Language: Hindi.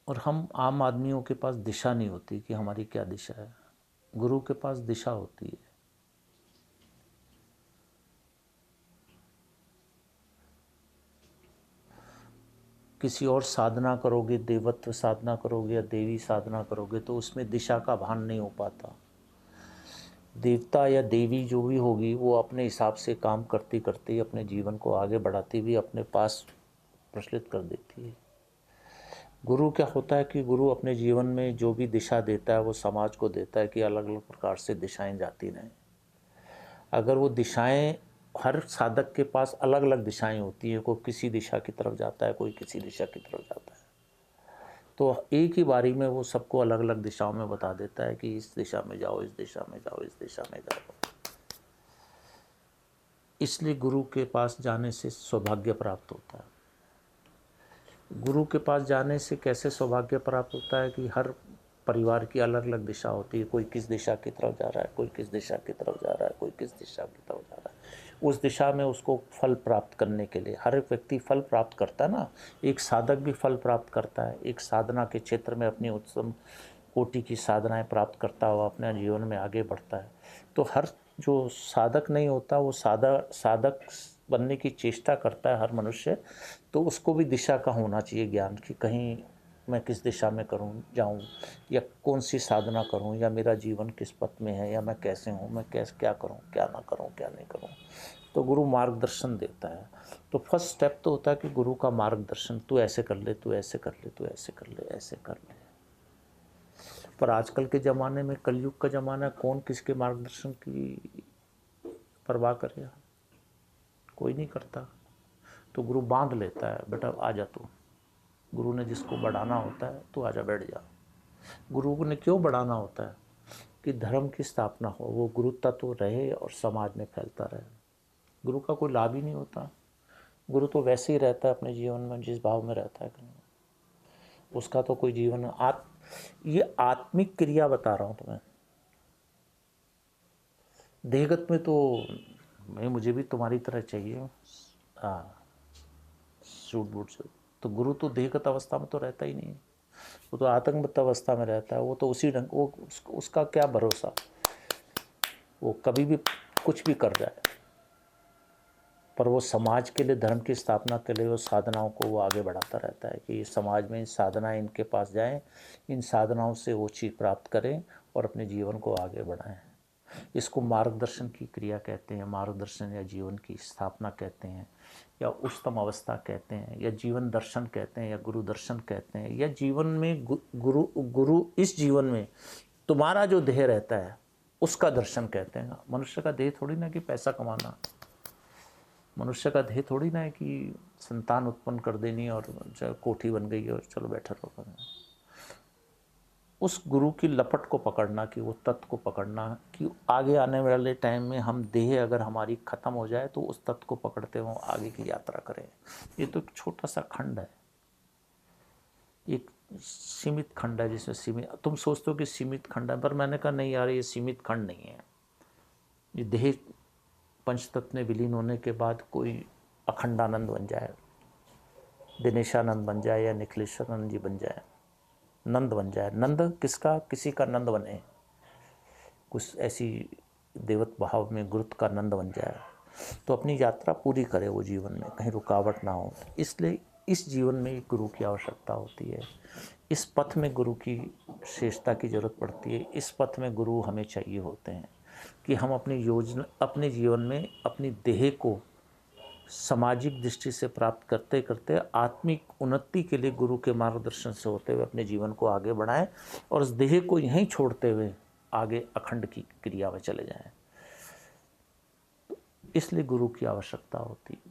और हम आम आदमियों के पास दिशा नहीं होती कि हमारी क्या दिशा है। गुरु के पास दिशा होती है। किसी और साधना करोगे, देवत्व साधना करोगे या देवी साधना करोगे तो उसमें दिशा का भान नहीं हो पाता। देवता या देवी जो भी होगी वो अपने हिसाब से काम करती करती अपने जीवन को आगे बढ़ाती हुई अपने पास प्रचलित कर देती है। गुरु क्या होता है कि गुरु अपने जीवन में जो भी दिशा देता है वो समाज को देता है कि अलग अलग प्रकार से दिशाएं जाती रहें। अगर वो दिशाएं, हर साधक के पास अलग अलग दिशाएं होती हैं, कोई किसी दिशा की तरफ जाता है, कोई किसी दिशा की तरफ जाता है, तो एक ही बारी में वो सबको अलग अलग दिशाओं में बता देता है कि इस दिशा में जाओ, इस दिशा में जाओ, इस दिशा में जाओ। इसलिए गुरु के पास जाने से सौभाग्य प्राप्त होता है। गुरु के पास जाने से कैसे सौभाग्य प्राप्त होता है कि हर परिवार की अलग अलग दिशा होती है। कोई किस दिशा की तरफ जा रहा है, कोई किस दिशा की तरफ जा रहा है, कोई किस दिशा की तरफ जा रहा है। उस दिशा में उसको फल प्राप्त करने के लिए हर एक व्यक्ति फल प्राप्त करता है ना। एक साधक भी फल प्राप्त करता है, एक साधना के क्षेत्र में अपनी उत्तम कोटि की साधनाएं प्राप्त करता हुआ अपने जीवन में आगे बढ़ता है। तो हर जो साधक नहीं होता वो साधक बनने की चेष्टा करता है हर मनुष्य, तो उसको भी दिशा का होना चाहिए ज्ञान कि कहीं मैं किस दिशा में करूं जाऊं, या कौन सी साधना करूं, या मेरा जीवन किस पथ में है, या मैं कैसे हूं, मैं कैसे क्या करूं, क्या ना करूं, क्या नहीं करूं। तो गुरु मार्गदर्शन देता है। तो फर्स्ट स्टेप तो होता है कि गुरु का मार्गदर्शन, तू ऐसे कर ले, तू ऐसे कर ले, तू ऐसे कर ले, ऐसे कर ले। पर आजकल के ज़माने में, कलयुग का ज़माना, कौन किसके मार्गदर्शन की परवाह करेगा? कोई नहीं करता। तो गुरु बांध लेता है, बेटा आ जा तू। गुरु ने जिसको बढ़ाना होता है तो आजा, बैठ जा। गुरु ने क्यों बढ़ाना होता है? कि धर्म की स्थापना हो, वो गुरु तत्व रहे और समाज में फैलता रहे। गुरु का कोई लाभ ही नहीं होता। गुरु तो वैसे ही रहता है अपने जीवन में जिस भाव में रहता है, उसका तो कोई जीवन ये आत्मिक क्रिया बता रहा हूँ तुम्हें। देहगत में तो मुझे भी तुम्हारी तरह चाहिए, हाँ, सूट बूट से। तो गुरु तो देहगत अवस्था में तो रहता ही नहीं है, वो तो आतंकगत अवस्था में रहता है। वो तो उसी ढंग, वो उसका क्या भरोसा, वो कभी भी कुछ भी कर जाए। पर वो समाज के लिए, धर्म की स्थापना के लिए वो साधनाओं को वो आगे बढ़ाता रहता है कि समाज में साधनाएं इनके पास जाएं, इन साधनाओं से वो चीज़ प्राप्त करें और अपने जीवन को आगे बढ़ाएं। इसको मार्गदर्शन की क्रिया कहते हैं, मार्गदर्शन या जीवन की स्थापना कहते हैं, या उच्चतम अवस्था कहते हैं, या जीवन दर्शन कहते हैं, या गुरु दर्शन कहते हैं, या जीवन में गुरु इस जीवन में तुम्हारा जो देह रहता है उसका दर्शन कहते हैं। मनुष्य का देह थोड़ी ना कि पैसा कमाना, मनुष्य का देह थोड़ी ना है कि संतान उत्पन्न कर देनी और कोठी बन गई और चलो बैठे रहो। उस गुरु की लपट को पकड़ना, कि वो तत्व को पकड़ना कि आगे आने वाले टाइम में हम देह अगर हमारी ख़त्म हो जाए तो उस तत्व को पकड़ते हुए आगे की यात्रा करें। ये तो एक छोटा सा खंड है, एक सीमित खंड है जिसमें सीमित, तुम सोचते हो कि सीमित खंड है, पर मैंने कहा नहीं यार, ये सीमित खंड नहीं है। ये देह पंचतत्व में विलीन होने के बाद कोई अखंडानंद बन जाए, दिनेशानंद बन जाए, या निखिलेश्वरानंद जी बन जाए, नंद बन जाए। नंद किसका? किसी का नंद बने, कुछ ऐसी देवत भाव में गुरुत्व का नंद बन जाए, तो अपनी यात्रा पूरी करे वो जीवन में, कहीं रुकावट ना हो। इसलिए इस जीवन में एक गुरु की आवश्यकता होती है। इस पथ में गुरु की श्रेष्ठता की जरूरत पड़ती है। इस पथ में गुरु हमें चाहिए होते हैं कि हम अपनी योजना, अपने जीवन में अपनी देह को सामाजिक दृष्टि से प्राप्त करते करते आत्मिक उन्नति के लिए गुरु के मार्गदर्शन से होते हुए अपने जीवन को आगे बढ़ाएं, और उस देह को यहीं छोड़ते हुए आगे अखंड की क्रिया में चले जाएं। इसलिए गुरु की आवश्यकता होती है।